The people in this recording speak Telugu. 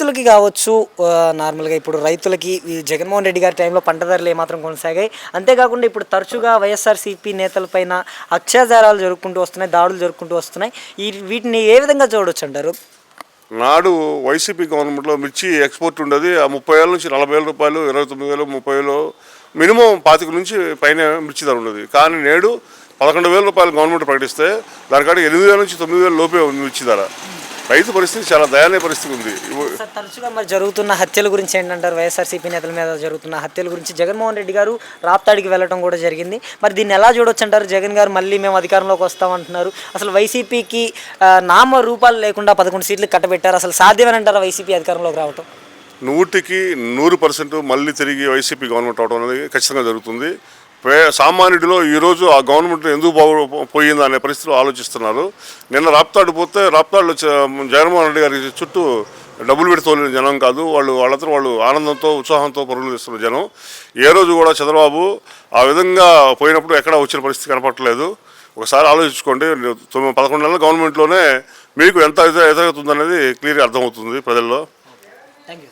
రైతులకి కావచ్చు, నార్మల్గా ఇప్పుడు రైతులకి ఈ జగన్మోహన్ రెడ్డి గారి టైంలో పంట ధరలు ఏమాత్రం కొనసాగాయి. అంతేకాకుండా ఇప్పుడు తరచుగా వైఎస్ఆర్సీపీ నేతలపైన అత్యాచారాలు జరుపుకుంటూ వస్తున్నాయి, దాడులు జరుపుకుంటూ వస్తున్నాయి. వీటిని ఏ విధంగా చూడవచ్చు అంటారు? నాడు వైసీపీ గవర్నమెంట్లో మిర్చి ఎక్స్పోర్ట్ ఉండేది. ఆ 30,000 నుంచి 40,000 రూపాయలు, 29,000, 30,000 మినిమం 25 నుంచి పైన మిర్చి ధర ఉండేది. కానీ నేడు 11,000 రూపాయలు గవర్నమెంట్ ప్రకటిస్తే దానికంటే 8,000 నుంచి 9,000 లోపే ఉంది మిర్చి ధర. రైతు పరిస్థితి చాలా దయనీయ పరిస్థితి ఉంది. సార్, తరచుగా మరి జరుగుతున్న హత్యల గురించి ఏంటంటారు? వైఎస్ఆర్సీపీ నేతల మీద జరుగుతున్న హత్యల గురించి జగన్మోహన్ రెడ్డి గారు రాప్తాడికి వెళ్ళడం కూడా జరిగింది. మరి దీన్ని ఎలా చూడొచ్చు అంటారు? జగన్ గారు మళ్ళీ మేము అధికారంలోకి వస్తామంటున్నారు. అసలు వైసీపీకి నామ రూపాలు లేకుండా 11 సీట్లు కట్టబెట్టారు. అసలు సాధ్యమేనంటారా వైసీపీ అధికారంలోకి రావటం? 100% మళ్ళీ తిరిగి వైసీపీ గవర్నమెంట్ అవడం అనేది ఖచ్చితంగా జరుగుతుంది. సామాన్యుడిలో ఈరోజు ఆ గవర్నమెంట్ ఎందుకు పోయిందా అనే పరిస్థితిలో ఆలోచిస్తున్నారు. నిన్న రాప్తాడు పోతే రాప్తాడులో జగన్మోహన్ రెడ్డి గారి చుట్టూ డబ్బులు పెట్టి తోలిన జనం కాదు, వాళ్ళందరూ ఆనందంతో ఉత్సాహంతో పరుగులు తీస్తున్న జనం. ఏ రోజు కూడా చంద్రబాబు ఆ విధంగా పోయినప్పుడు ఎక్కడ వచ్చిన పరిస్థితి కనపడట్లేదు. ఒకసారి ఆలోచించుకోండి. 11 నెలల గవర్నమెంట్లోనే మీకు ఎంత ఎదురవుతుందనేది క్లియర్గా అర్థమవుతుంది ప్రజల్లో. Thank you.